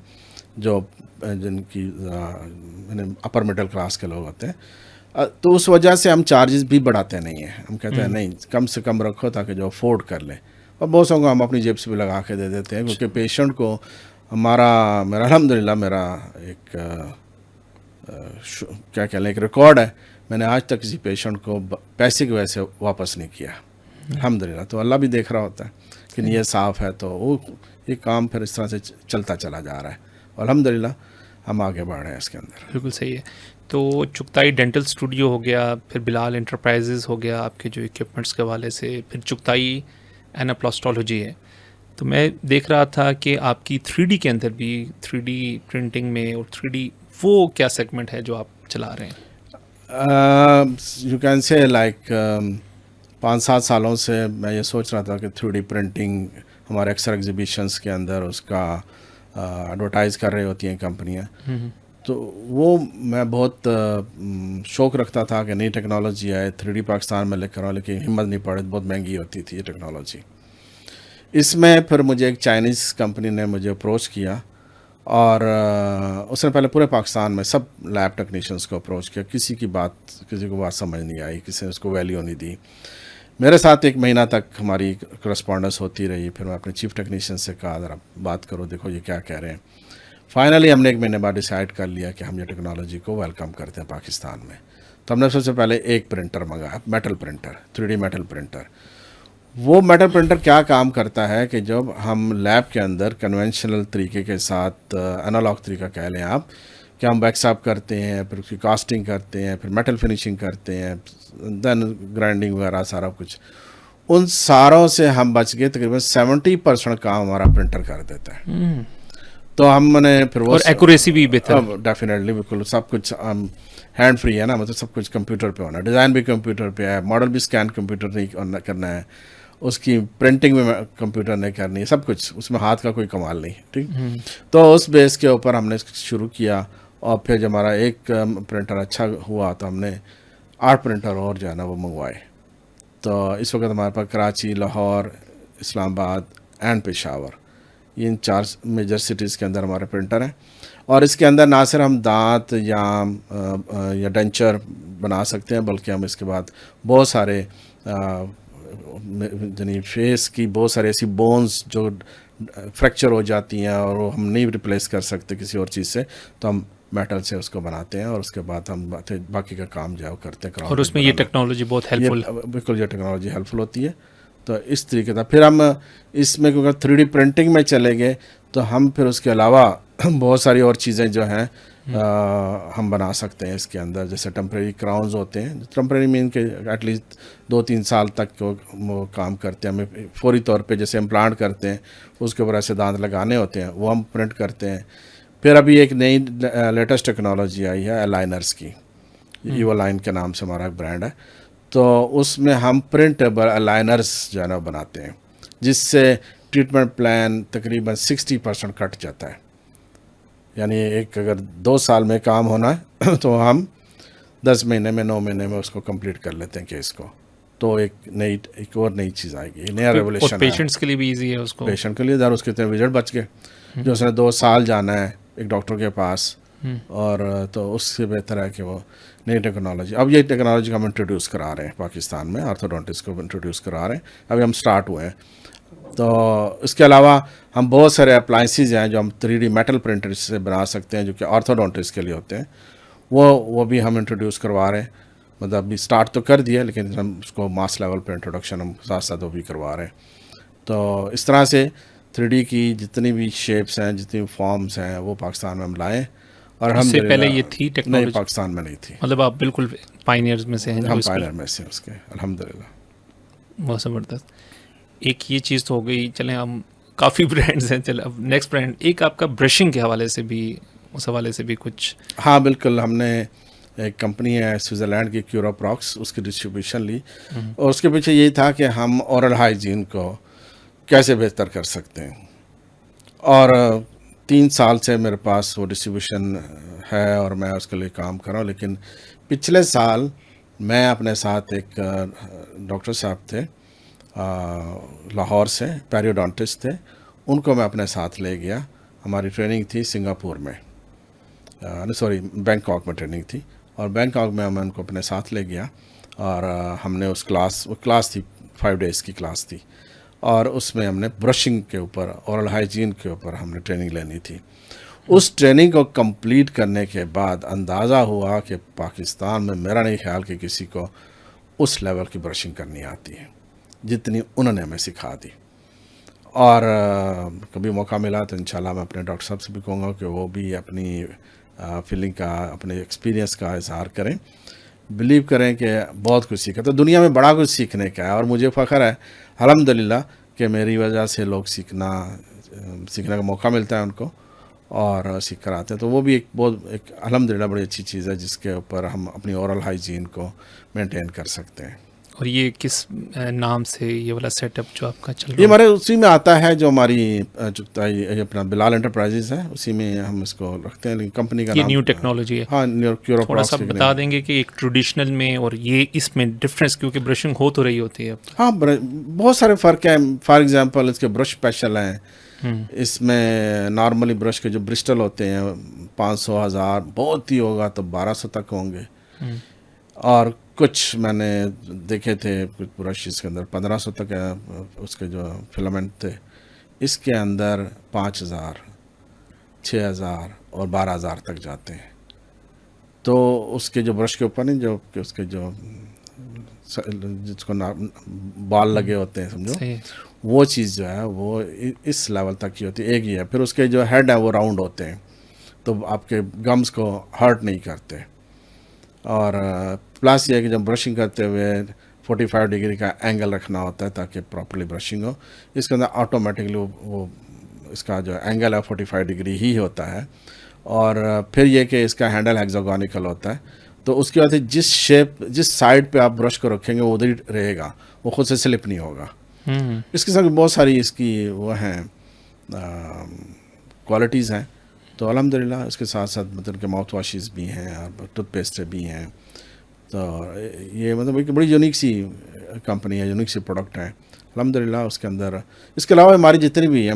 جو جن کی اپر مڈل کلاس کے لوگ ہوتے ہیں. تو اس وجہ سے ہم چارجز بھی بڑھاتے نہیں ہیں. ہم کہتے ہیں نہیں، کم سے کم رکھو تاکہ جو افورڈ کر لے. اور بہت سو کو ہم اپنی جیب سے بھی لگا کے دے دیتے ہیں، کیونکہ پیشنٹ کو میرا الحمدللہ میرا ایک کیا کہہ لیں ایک ریکارڈ ہے، میں نے آج تک کسی پیشنٹ کو پیسے کی وجہ سے واپس نہیں کیا الحمدللہ. تو اللہ بھی دیکھ رہا ہوتا ہے کہ نیت صاف ہے، تو وہ یہ کام پھر اس طرح سے چلتا چلا جا رہا ہے. الحمدللہ ہم آگے بڑھ رہے ہیں اس کے اندر. بالکل صحیح ہے. تو چغتائی ڈینٹل اسٹوڈیو ہو گیا، پھر بلال انٹرپرائزز ہو گیا آپ کے جو اکوپمنٹس کے حوالے سے، پھر چغتائی اناپلاسٹالوجی ہے. تو میں دیکھ رہا تھا کہ آپ کی 3D کے اندر بھی 3D پرنٹنگ میں، اور 3D وہ کیا سیگمنٹ ہے جو آپ چلا رہے ہیں؟ یو کین سے لائک 5-7 سالوں سے میں یہ سوچ رہا تھا کہ 3D پرنٹنگ ہمارے اکثر ایگزیبیشنس کے اندر اس کا ایڈورٹائز کر رہی ہوتی ہیں کمپنیاں، تو وہ میں بہت شوق رکھتا تھا کہ نئی ٹیکنالوجی آئے 3D پاکستان میں لے کر آؤں، لیکن ہمت نہیں پڑی، بہت مہنگی ہوتی تھی یہ ٹیکنالوجی۔ اس میں پھر مجھے ایک چائنیز کمپنی نے مجھے اپروچ کیا، اور اس نے پہلے پورے پاکستان میں سب لیب ٹیکنیشینس کو اپروچ کیا، کسی کو بات سمجھ نہیں آئی، کسی نے اس کو ویلیو نہیں دی۔ میرے ساتھ 1 مہینہ تک ہماری کرسپونڈنس ہوتی رہی، پھر میں اپنے چیف ٹیکنیشین سے کہا ذرا بات کرو، دیکھو یہ کیا کہہ رہے ہیں۔ فائنلی ہم نے 1 مہینے بعد ڈیسائیڈ کر لیا کہ ہم یہ ٹیکنالوجی کو ویلکم کرتے ہیں پاکستان میں۔ تو ہم نے سب سے پہلے ایک پرنٹر منگایا، metal printer, 3D metal printer. وہ میٹل پرنٹر کیا کام کرتا ہے کہ جب ہم لیب کے اندر کنونشنل طریقے کے ساتھ، انالاگ طریقہ کہہ لیں آپ، کہ ہم ویکس اپ کرتے ہیں، پھر اس کی کاسٹنگ کرتے ہیں، پھر میٹل فنیشنگ کرتے ہیں، دین گرائنڈنگ وغیرہ سارا کچھ، ان ساروں سے ہم بچ گئے۔ تقریباً 70% کام ہمارا پرنٹر کر دیتا ہے۔ تو ہم نے پھر وہ، اور ایکوریسی بھی بہتر، ڈیفینیٹلی بالکل سب کچھ ہینڈ فری ہے نا، مطلب سب کچھ کمپیوٹر پہ ہونا ہے، ڈیزائن بھی کمپیوٹر پہ ہے، ماڈل بھی اسکین کمپیوٹر نہیں کرنا ہے، اس کی پرنٹنگ میں کمپیوٹر نہیں کرنی ہے، سب کچھ اس میں ہاتھ کا کوئی کمال نہیں، ٹھیک۔ تو اس بیس کے اوپر ہم نے شروع کیا، اور پھر جب ہمارا ایک پرنٹر اچھا ہوا تو ہم نے 8 پرنٹر اور جو ہے نا وہ منگوائے۔ تو اس وقت ہمارے پاس کراچی، لاہور، اسلام آباد اینڈ پشاور، یہ ان 4 میجر سٹیز کے اندر ہمارے پرنٹر ہیں۔ اور اس کے اندر نہ صرف ہم دانت یا ڈینچر بنا سکتے ہیں، بلکہ ہم اس کے بعد بہت سارے یعنی فیس کی بہت سارے ایسی بونز جو فریکچر ہو جاتی ہیں اور وہ ہم نہیں ریپلیس کر سکتے کسی اور چیز سے، تو ہم میٹل سے اس کو بناتے ہیں، اور اس کے بعد ہم باقی کا کام جو ہے وہ کرتے ہیں۔ اور اس میں یہ ٹیکنالوجی بہت ہیلپ فل، بالکل یہ ٹیکنالوجی ہیلپ فل ہوتی ہے۔ تو اس طریقے سے پھر ہم اس میں کیونکہ 3D پرنٹنگ میں چلے گئے، تو ہم پھر اس کے علاوہ بہت ساری اور چیزیں جو ہیں ہم بنا سکتے ہیں اس کے اندر، جیسے ٹمپریری کراؤنز ہوتے ہیں، ٹمپریری مین کے ایٹ لیسٹ 2-3 سال تک وہ کام کرتے ہیں، ہمیں فوری طور پہ جیسے امپلانٹ کرتے ہیں اس کے اوپر ایسے دانت لگانے ہوتے ہیں، وہ ہم پرنٹ کرتے ہیں۔ پھر ابھی ایک نئی لیٹسٹ ٹیکنالوجی آئی ہے الائنرس کی، ایو لائن کے نام سے ہمارا ایک برانڈ ہے، تو اس میں ہم پرنٹیبل الائنرس جو ہے نا بناتے ہیں، جس سے ٹریٹمنٹ پلان تقریباً 60% کٹ جاتا ہے۔ یعنی ایک اگر 2 سال میں کام ہونا ہے تو ہم 10 مہینے میں 9 مہینے میں اس کو کمپلیٹ کر لیتے ہیں کیس کو۔ تو ایک اور نئی چیز آئے گی، نیا ریولیوشن ہے۔ پیشنٹس کے لیے بھی ایزی ہے، اس کو پیشنٹ کے لیے ذرا اس کے اتنے وزٹ بچ گئے، جو اس نے 2 سال جانا ہے ایک ڈاکٹر کے پاس، اور تو اس سے بہتر ہے کہ وہ نئی ٹیکنالوجی، اب یہ ٹیکنالوجی ہم انٹروڈیوس کرا رہے ہیں پاکستان میں، آرتھوڈونٹسٹ کو انٹروڈیوس کرا رہے ہیں، ابھی ہم سٹارٹ ہوئے ہیں۔ تو اس کے علاوہ ہم بہت سارے اپلائنسز ہیں جو ہم 3D میٹل پرنٹر سے بنا سکتے ہیں، جو کہ آرتھوڈونٹسٹ کے لیے ہوتے ہیں، وہ بھی ہم انٹروڈیوس کروا رہے ہیں۔ مطلب ابھی سٹارٹ تو کر دیا، لیکن ہم اس کو ماس لیول پہ انٹروڈکشن ہم ساتھ ساتھ وہ بھی کروا رہے ہیں۔ تو اس طرح سے 3D کی جتنی بھی شیپس ہیں، جتنی بھی فارمز ہیں، وہ پاکستان میں ہم لائیں، اور اس سے پہلے یہ تھی نہیں، ٹیکنالوجی پاکستان میں نہیں تھی، مطلب آپ بالکل پائنیئرز میں سے ہیں، ہم پائنر میں سے اس کے، الحمدللہ۔ بہت زبردست۔ ایک یہ چیز تو ہو گئی، چلیں ہم کافی برانڈز ہیں، چلیں اب نیکسٹ برانڈ، ایک آپ کا برشنگ کے حوالے سے بھی، اس حوالے سے بھی کچھ۔ ہاں بالکل، ہم نے ایک کمپنی ہے سوئٹزرلینڈ کی کیورا پراکس، اس کی ڈسٹریبیوشن لی، اور اس کے پیچھے یہی تھا کہ ہم اورل ہائیجین کو کیسے بہتر کر سکتے ہیں، اور 3 سال سے میرے پاس وہ ڈسٹریبیوشن ہے اور میں اس کے لیے کام کر رہا ہوں۔ لیکن پچھلے سال میں اپنے ساتھ ایک ڈاکٹر صاحب تھے لاہور سے، پیریوڈونٹسٹ تھے، ان کو میں اپنے ساتھ لے گیا، ہماری ٹریننگ تھی سنگاپور میں، بینکاک میں ٹریننگ تھی، اور بینکاک میں ان کو اپنے ساتھ لے گیا، اور ہم نے وہ کلاس تھی 5 days کی کلاس تھی، اور اس میں ہم نے برشنگ کے اوپر، اورل ہائیجین کے اوپر ہم نے ٹریننگ لینی تھی۔ اس ٹریننگ کو کمپلیٹ کرنے کے بعد اندازہ ہوا کہ پاکستان میں میرا نہیں خیال کہ کسی کو اس لیول کی برشنگ کرنی آتی ہے جتنی انہوں نے ہمیں سکھا دی، اور کبھی موقع ملا تو انشاءاللہ میں اپنے ڈاکٹر صاحب سے بھی کہوں گا کہ وہ بھی اپنی فیلنگ کا، اپنے ایکسپیرینس کا اظہار کریں، بلیو کریں کہ بہت کچھ سیکھا۔ تو دنیا میں بڑا کچھ سیکھنے کا ہے، اور مجھے فخر ہے الحمدللہ کہ میری وجہ سے لوگ سیکھنے کا موقع ملتا ہے ان کو، اور سیکھ کر آتے ہیں۔ تو وہ بھی ایک الحمدللہ بڑی اچھی چیز ہے جس کے اوپر ہم اپنی اورل ہائیجین کو مینٹین کر سکتے ہیں۔ اور یہ کس نام سے یہ والا سیٹ اپ جو آپ کا چل یہ رہا ہے؟ ہمارے اسی میں آتا ہے جو ہماری اپنا بلال انٹرپرائزز ہے، اسی میں ہم اس کو رکھتے ہیں، لیکن کمپنی کا یہ نام نیو ٹیکنالوجی ہے. ہاں کیورو تھوڑا سا پراکس بتا دیں گے کہ ایک ٹریڈیشنل میں اور یہ اس میں ڈفرینس، کیونکہ برشنگ ہو تو رہی ہوتی ہے اب. ہاں بہت سارے فرق ہیں. فار ایگزامپل اس کے برش اسپیشل ہیں. اس میں نارملی برش کے جو برسٹل ہوتے ہیں 500 1000 بہت ہی ہوگا تو 1200 تک ہوں گے، اور کچھ میں نے دیکھے تھے کچھ برش اس کے اندر 1500 تک اس کے جو فلامنٹ تھے. اس کے اندر 5000 6000 اور 12000 تک جاتے ہیں. تو اس کے جو برش کے اوپر نہیں، جو کہ اس کے جو جس کو بال لگے ہوتے ہیں سمجھو، وہ چیز جو ہے وہ اس لیول تک کی ہوتی ہے. ایک ہی ہے. پھر اس کے جو ہیڈ ہے وہ راؤنڈ ہوتے ہیں، تو آپ کے گمز کو ہرٹ نہیں کرتے. اور پلس یہ ہے کہ جب برشنگ کرتے ہوئے 45 ڈگری کا اینگل رکھنا ہوتا ہے تاکہ پراپرلی برشنگ ہو. اس کے اندر آٹومیٹکلی وہ اس کا جو اینگل ہے 45 ڈگری ہی ہوتا ہے. اور پھر یہ کہ اس کا ہینڈل ہیگزاگونیکل ہوتا ہے، تو اس کی وجہ سے جس شیپ جس سائڈ پہ آپ برش کو رکھیں گے وہ ادھر ہی رہے گا، وہ خود سے سلپ نہیں ہوگا. اس کے ساتھ بہت ساری اس کی وہ ہیں کوالٹیز ہیں. تو الحمدللہ اس کے ساتھ ساتھ مطلب کہ ماؤتھ واشز بھی ہیں اور ٹوتھ پیسٹ بھی ہیں. تو یہ مطلب ایک بڑی یونیک سی کمپنی ہے، یونیک سی پروڈکٹ ہے الحمدللہ. اس کے اندر اس کے علاوہ ہماری جتنی بھی ہیں،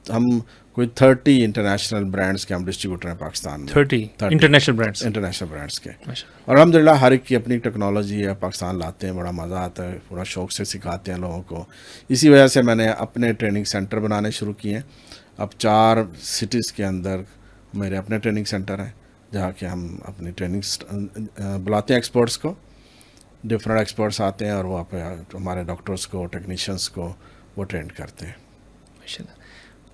ہم کوئی 30 انٹرنیشنل برانڈس کے ہم ڈسٹریبیوٹر ہیں پاکستان میں. 30 انٹرنیشنل برانڈس کے. اور الحمدللہ ہر ایک کی اپنی ٹیکنالوجی ہے. پاکستان لاتے ہیں، بڑا مزہ آتا ہے، پورا شوق سے سکھاتے ہیں لوگوں کو. اسی وجہ سے میں نے اپنے ٹریننگ سینٹر بنانے شروع کیے ہیں. اب 4 سٹیز کے اندر میرے اپنے ٹریننگ سینٹر ہیں، جہاں کہ ہم اپنی ٹریننگ بلاتے ہیں ایکسپرٹس کو. ڈفرینٹ ایکسپرٹس آتے ہیں اور وہ ہمارے ڈاکٹرس کو، ٹیکنیشینس کو وہ ٹرینڈ کرتے ہیں. ماشاءاللہ.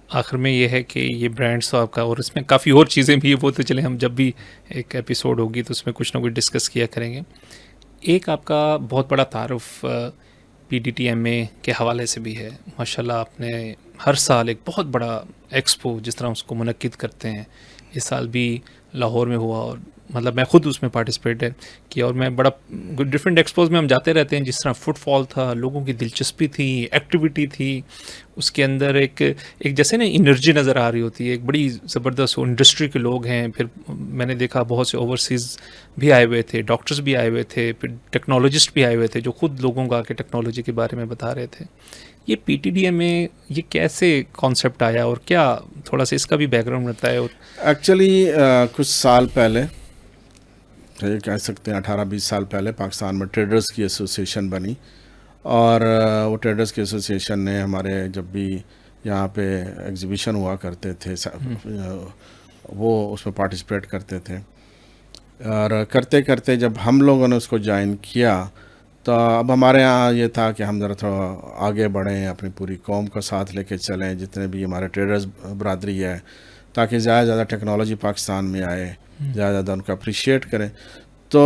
آخر میں یہ ہے کہ یہ برانڈس تو آپ کا، اور اس میں کافی اور چیزیں بھی ہیں، وہ تو چلیں ہم جب بھی ایک ایپیسوڈ ہوگی تو اس میں کچھ نہ کچھ ڈسکس کیا کریں گے. ایک آپ کا بہت بڑا تعارف PDTMA کے حوالے سے بھی ہے. ماشاءاللہ آپ نے ہر سال ایک بہت بڑا ایکسپو جس طرح اس کو منعقد کرتے ہیں، اس سال بھی لاہور میں ہوا، اور مطلب میں خود اس میں پارٹیسپیٹ کیا. اور میں بڑا ڈفرینٹ ایکسپوز میں ہم جاتے رہتے ہیں، جس طرح فٹ فال تھا، لوگوں کی دلچسپی تھی، ایکٹیویٹی تھی اس کے اندر، ایک جیسے نا انرجی نظر آ رہی ہوتی ہے، ایک بڑی زبردست انڈسٹری کے لوگ ہیں. پھر میں نے دیکھا بہت سے اوورسیز بھی آئے ہوئے تھے، ڈاکٹرز بھی آئے ہوئے تھے، پھر ٹیکنالوجسٹ بھی آئے ہوئے تھے جو خود لوگوں کو آ کے ٹیکنالوجی کے بارے میں بتا رہے تھے. یہ PTDMA یہ کیسے کانسیپٹ آیا اور کیا تھوڑا سا اس کا بھی بیک گراؤنڈ رہتا ہے؟ ایکچولی کچھ سال پہلے، یہ کہہ سکتے ہیں 18-20 سال پہلے، پاکستان میں ٹریڈرز کی ایسوسیشن بنی. اور وہ ٹریڈرز کی ایسوسیشن نے ہمارے جب بھی یہاں پہ ایگزیبیشن ہوا کرتے تھے وہ اس میں پارٹیسپیٹ کرتے تھے. اور کرتے کرتے جب ہم لوگوں نے اس کو جوائن کیا تو اب ہمارے یہاں یہ تھا کہ ہم ذرا تھوڑا آگے بڑھیں، اپنی پوری قوم کو ساتھ لے کے چلیں، جتنے بھی ہمارے ٹریڈرز برادری ہے، تاکہ زیادہ سے زیادہ ٹیکنالوجی پاکستان میں آئے، زیادہ سے زیادہ ان کا اپریشیٹ کریں. تو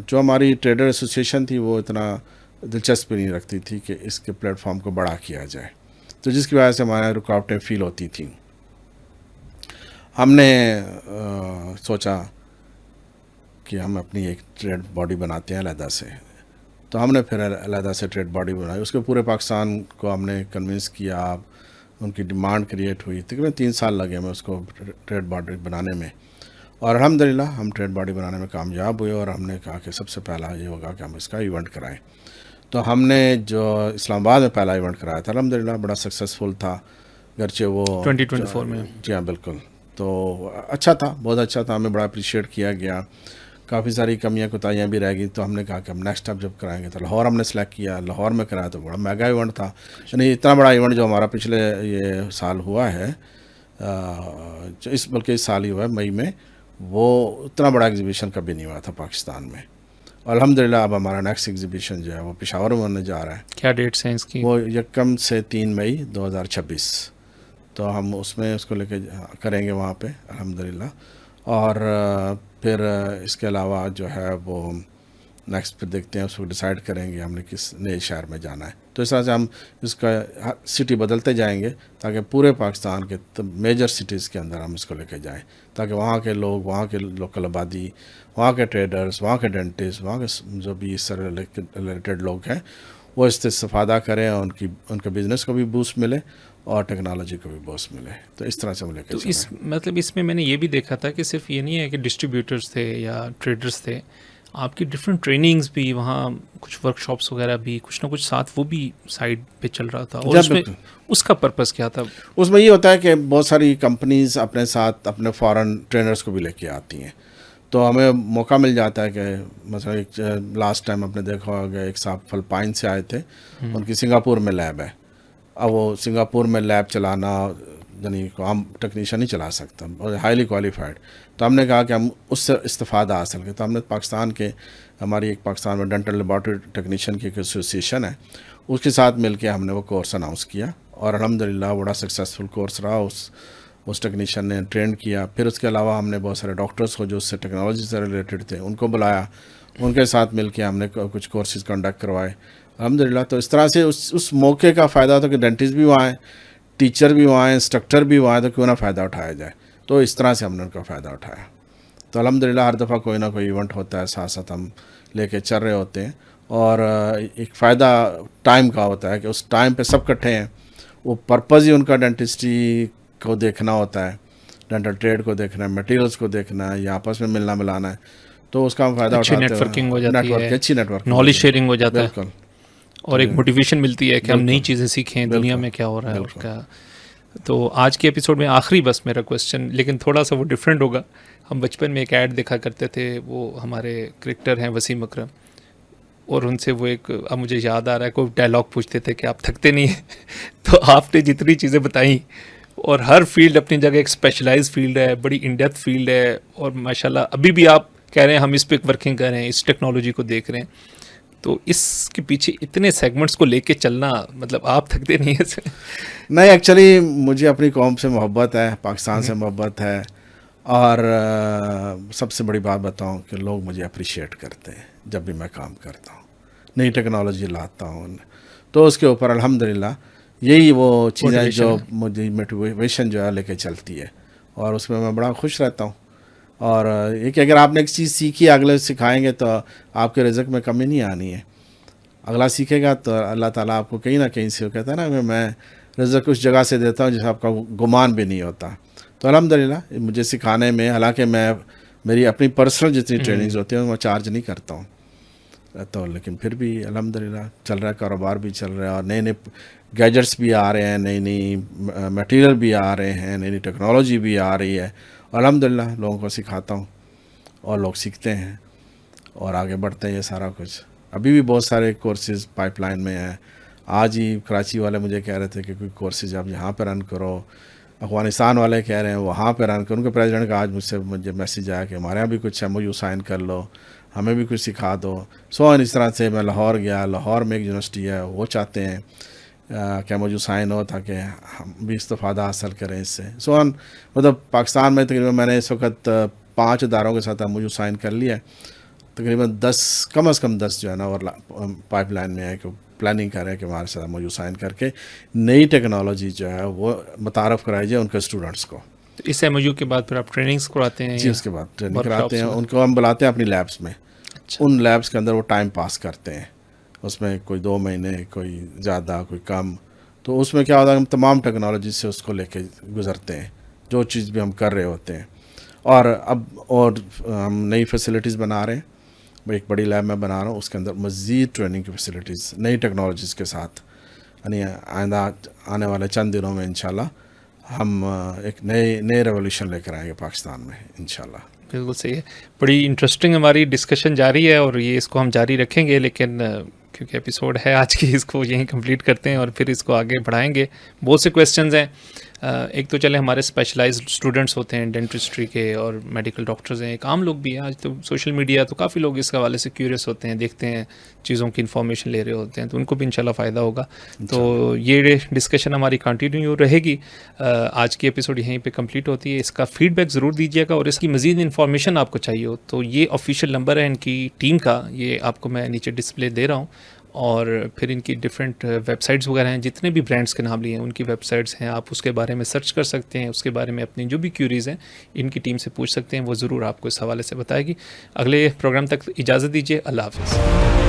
جو ہماری ٹریڈر ایسوسیشن تھی وہ اتنا دلچسپی نہیں رکھتی تھی کہ اس کے پلیٹ فارم کو بڑا کیا جائے، تو جس کی وجہ سے ہمارے رکاوٹیں فیل ہوتی تھیں. ہم نے سوچا کہ ہم اپنی ایک ٹریڈ باڈی بناتے ہیں علیحدہ سے. تو ہم نے پھر علیحدہ سے ٹریڈ باڈی بنائی. اس کے پورے پاکستان کو ہم نے کنونس کیا، ان کی ڈیمانڈ کریٹ ہوئی. تقریباً 3 سال لگے ہمیں اس کو ٹریڈ باڈی بنانے میں، اور الحمدللہ ہم ٹریڈ باڈی بنانے میں کامیاب ہوئے. اور ہم نے کہا کہ سب سے پہلا یہ ہوگا کہ ہم اس کا ایونٹ کرائیں. تو ہم نے جو اسلام آباد میں پہلا ایونٹ کرایا تھا الحمدللہ بڑا سکسیزفل تھا، گرچہ وہ 2024 میں. جی ہاں بالکل. تو اچھا تھا، بہت اچھا تھا، ہمیں بڑا اپریشیٹ کیا گیا. کافی ساری کمیاں کوتاہیاں بھی رہ گئی. تو ہم نے کہا کہ ہم نیکسٹ اسٹیپ جب کرائیں گے تو لاہور ہم نے سلیکٹ کیا. لاہور میں کرایا تو بڑا میگا ایونٹ تھا. یعنی اتنا بڑا ایونٹ جو ہمارا پچھلے یہ سال ہوا ہے، بلکہ اس سال ہی ہوا ہے مئی میں، وہ اتنا بڑا ایگزیبیشن کبھی نہیں ہوا تھا پاکستان میں. الحمدللہ اب ہمارا نیکسٹ ایگزیبیشن جو ہے وہ پشاور میں ہونے جا رہا ہے. کیا ڈیٹس ہیں اس کی؟ وہ 1 سے 3 مئی 2026. تو ہم اس میں اس کو لے کے کریں گے وہاں پہ الحمدللہ. اور پھر اس کے علاوہ جو ہے وہ نیکسٹ پھر دیکھتے ہیں اس کو ڈیسائیڈ کریں گے ہم نے کس نئے شہر میں جانا ہے. تو اس طرح سے ہم اس کا سٹی بدلتے جائیں گے تاکہ پورے پاکستان کے میجر سٹیز کے اندر ہم اس کو لے کے جائیں, تاکہ وہاں کے لوگ, وہاں کے لوکل آبادی, وہاں کے ٹریڈرز, وہاں کے ڈینٹسٹ, وہاں کے جو بھی اس سے ریلیٹڈ لوگ ہیں وہ اس سے استفادہ کریں اور ان کے بزنس کو بھی بوسٹ ملے اور ٹیکنالوجی کو بھی بوسٹ ملے. تو اس طرح سے ہم لے کے مطلب اس میں نے یہ بھی دیکھا تھا کہ صرف یہ نہیں ہے کہ ڈسٹریبیوٹرز تھے یا ٹریڈرز تھے, آپ کی ڈفرینٹ ٹریننگز بھی وہاں, کچھ ورک شاپس وغیرہ بھی کچھ نہ کچھ ساتھ وہ بھی سائڈ پہ چل رہا تھا. اور اس میں اس کا پرپس کیا تھا؟ اس میں یہ ہوتا ہے کہ بہت ساری کمپنیز اپنے ساتھ اپنے فارن ٹرینرز کو بھی لے کے آتی ہیں, تو ہمیں موقع مل جاتا ہے کہ مثلا لاسٹ ٹائم آپ نے دیکھا ہوگا ایک صاحب فلپائن سے آئے تھے, ان کی سنگاپور میں لیب ہے. اب وہ سنگاپور میں لیب چلانا یعنی عام ٹیکنیشین نہیں چلا سکتا, ہائیلی کوالیفائڈ. تو ہم نے کہا کہ ہم اس سے استفادہ حاصل کریں. تو ہم نے پاکستان کے, ہماری ایک پاکستان میں ڈینٹل لیبارٹری ٹیکنیشین کی ایک ایسوسیشن ہے, اس کے ساتھ مل کے ہم نے وہ کورس اناؤنس کیا, اور الحمدللہ بڑا سکسیزفل کورس رہا. اس ٹیکنیشین نے ٹرین کیا. پھر اس کے علاوہ ہم نے بہت سارے ڈاکٹرز کو جو اس سے ٹیکنالوجی سے ریلیٹڈ تھے ان کو بلایا, ان کے ساتھ مل کے ہم نے کچھ کورسز کنڈکٹ کروائے الحمدللہ. تو اس طرح سے اس موقع کا فائدہ تھا کہ ڈینٹسٹ بھی وہاں ہیں, ٹیچر بھی وہاں ہیں, انسٹرکٹر بھی وہاں ہیں, تو کیوں نہ فائدہ اٹھایا جائے. تو اس طرح سے ہم نے ان کا فائدہ اٹھایا. تو الحمدللہ ہر دفعہ کوئی نہ کوئی ایونٹ ہوتا ہے, ساتھ ساتھ ہم لے کے چل رہے ہوتے ہیں. اور ایک فائدہ ٹائم کا ہوتا ہے کہ اس ٹائم پہ سب کٹھے ہیں, وہ پرپز ہی ان کا ڈینٹسٹری کو دیکھنا ہوتا ہے, ڈینٹل ٹریڈ کو دیکھنا ہے, میٹیریلز کو دیکھنا ہے, یا آپس میں ملنا ملانا ہے. تو اس کا ہم فائدہ اٹھاتے ہیں, نیٹ ورکنگ ہو جاتی ہے, اچھی نیٹ ورک, نالج شیئرنگ ہو جاتا ہے, بالکل, اور ایک موٹیویشن ملتی ہے کہ ہم نئی چیزیں سیکھیں, دنیا میں کیا ہو رہا ہے اس کا. تو آج کے ایپیسوڈ میں آخری بس میرا کویسچن, لیکن تھوڑا سا وہ ڈفرینٹ ہوگا. ہم بچپن میں ایک ایڈ دیکھا کرتے تھے, وہ ہمارے کرکٹر ہیں وسیم اکرم, اور ان سے وہ ایک, اب مجھے یاد آ رہا ہے, کوئی ڈائلاگ پوچھتے تھے کہ آپ تھکتے نہیں ہیں. تو آپ نے جتنی چیزیں بتائیں, اور ہر فیلڈ اپنی جگہ ایک اسپیشلائز فیلڈ ہے, بڑی ان ڈیپتھ فیلڈ ہے, اور ماشاءاللہ ابھی بھی آپ کہہ رہے ہیں ہم اس پہ ورکنگ کر رہے ہیں, اس ٹیکنالوجی کو دیکھ رہے ہیں. تو اس کے پیچھے اتنے سیگمنٹس کو لے کے چلنا, مطلب آپ تھکتے نہیں ہیں؟ نہیں, ایکچولی مجھے اپنی قوم سے محبت ہے, پاکستان سے محبت ہے, اور سب سے بڑی بات بتاؤں کہ لوگ مجھے اپریشیٹ کرتے ہیں جب بھی میں کام کرتا ہوں, نئی ٹیکنالوجی لاتا ہوں. تو اس کے اوپر الحمدللہ یہی وہ چیزیں جو مجھے موٹیویشن جو ہے لے کے چلتی ہے, اور اس میں میں بڑا خوش رہتا ہوں. اور یہ کہ اگر آپ نے ایک چیز سیکھی, اگلے سکھائیں گے تو آپ کے رزق میں کمی نہیں آنی ہے. اگلا سیکھے گا تو اللہ تعالیٰ آپ کو کہیں نہ کہیں سے, وہ کہتا ہے نا میں رزق اس جگہ سے دیتا ہوں جسے آپ کا گمان بھی نہیں ہوتا. تو الحمدللہ مجھے سکھانے میں, حالانکہ میری اپنی پرسنل جتنی ٹریننگز ہوتی ہیں میں چارج نہیں کرتا ہوں, تو لیکن پھر بھی الحمدللہ چل رہا ہے, کاروبار بھی چل رہا ہے, اور نئے نئے گیجٹس بھی آ رہے ہیں, نئی میٹیریل بھی آ رہے ہیں, نئی ٹیکنالوجی بھی آ رہی ہے. الحمدللہ لوگوں کو سکھاتا ہوں اور لوگ سیکھتے ہیں اور آگے بڑھتے ہیں. یہ سارا کچھ ابھی بھی بہت سارے کورسز پائپ لائن میں ہیں. آج ہی کراچی والے مجھے کہہ رہے تھے کہ کوئی کورسز آپ یہاں پہ رن کرو, افغانستان والے کہہ رہے ہیں وہاں پہ رن کرو. ان کے پریزیڈنٹ کا آج مجھے میسیج آیا کہ ہمارے یہاں بھی کچھ MOU سائن کر لو, ہمیں بھی کچھ سکھا دو. اس طرح سے میں لاہور گیا, لاہور میں ایک یونیورسٹی ہے, وہ چاہتے ہیں کہ MOU سائن ہو تاکہ ہم بھی استفادہ حاصل کریں اس سے. مطلب پاکستان میں تقریباً میں نے اس وقت 5 اداروں کے ساتھ MOU سائن کر لیا ہے. تقریباً 10 کم از کم 10 جو ہے نا اور پائپ لائن میں ہے کہ پلاننگ کر رہے ہیں کہ ہمارے ساتھ MOU سائن کر کے نئی ٹیکنالوجی جو ہے وہ متعارف کرائی جائے ان کے اسٹوڈنٹس کو. اس MOU کے بعد پھر آپ ٹریننگس کراتے ہیں؟ جی, اس کے بعد ٹریننگ کراتے ہیں. ان کو ہم بلاتے ہیں اپنی لیبس میں. ان لیبس کے اندر وہ ٹائم پاس کرتے ہیں, اس میں کوئی 2 مہینے, کوئی زیادہ, کوئی کم. تو اس میں کیا ہوتا ہے, ہم تمام ٹیکنالوجی سے اس کو لے کے گزرتے ہیں, جو چیز بھی ہم کر رہے ہوتے ہیں. اور ہم نئی فیسلٹیز بنا رہے ہیں, ایک بڑی لیب میں بنا رہا ہوں, اس کے اندر مزید ٹریننگ کی فیسلٹیز نئی ٹیکنالوجیز کے ساتھ, یعنی آئندہ آنے والے چند دنوں میں انشاءاللہ ہم ایک نئے ریولیوشن لے کر آئیں گے پاکستان میں انشاءاللہ. بالکل صحیح ہے. بڑی انٹرسٹنگ ہماری ڈسکشن جاری ہے, اور یہ اس کو ہم جاری رکھیں گے, لیکن کیونکہ ایپیسوڈ ہے آج کی, اس کو یہیں کمپلیٹ کرتے ہیں اور پھر اس کو آگے بڑھائیں گے. بہت سے کویسچنز ہیں, ایک تو چلے ہمارے اسپیشلائزڈ اسٹوڈنٹس ہوتے ہیں ڈینٹسٹری کے اور میڈیکل ڈاکٹرز ہیں, ایک عام لوگ بھی ہیں. آج تو سوشل میڈیا تو کافی لوگ اس حوالے سے کیوریس ہوتے ہیں, دیکھتے ہیں چیزوں کی انفارمیشن لے رہے ہوتے ہیں, تو ان کو بھی انشاءاللہ فائدہ ہوگا. تو یہ ڈسکشن ہماری کنٹینیو رہے گی. آج کی ایپیسوڈ یہیں پہ کمپلیٹ ہوتی ہے. اس کا فیڈ بیک ضرور دیجیے گا, اور اس کی مزید انفارمیشن آپ کو چاہیے ہو تو یہ آفیشیل نمبر ہے ان کی ٹیم کا, یہ آپ کو میں نیچے ڈسپلے دے رہا ہوں. اور پھر ان کی ڈفرینٹ ویب سائٹس وغیرہ ہیں, جتنے بھی برانڈس کے نام لیے ہیں ان کی ویب سائٹس ہیں, آپ اس کے بارے میں سرچ کر سکتے ہیں, اس کے بارے میں اپنی جو بھی کیوریز ہیں ان کی ٹیم سے پوچھ سکتے ہیں, وہ ضرور آپ کو اس حوالے سے بتائے گی. اگلے پروگرام تک اجازت دیجیے, اللہ حافظ.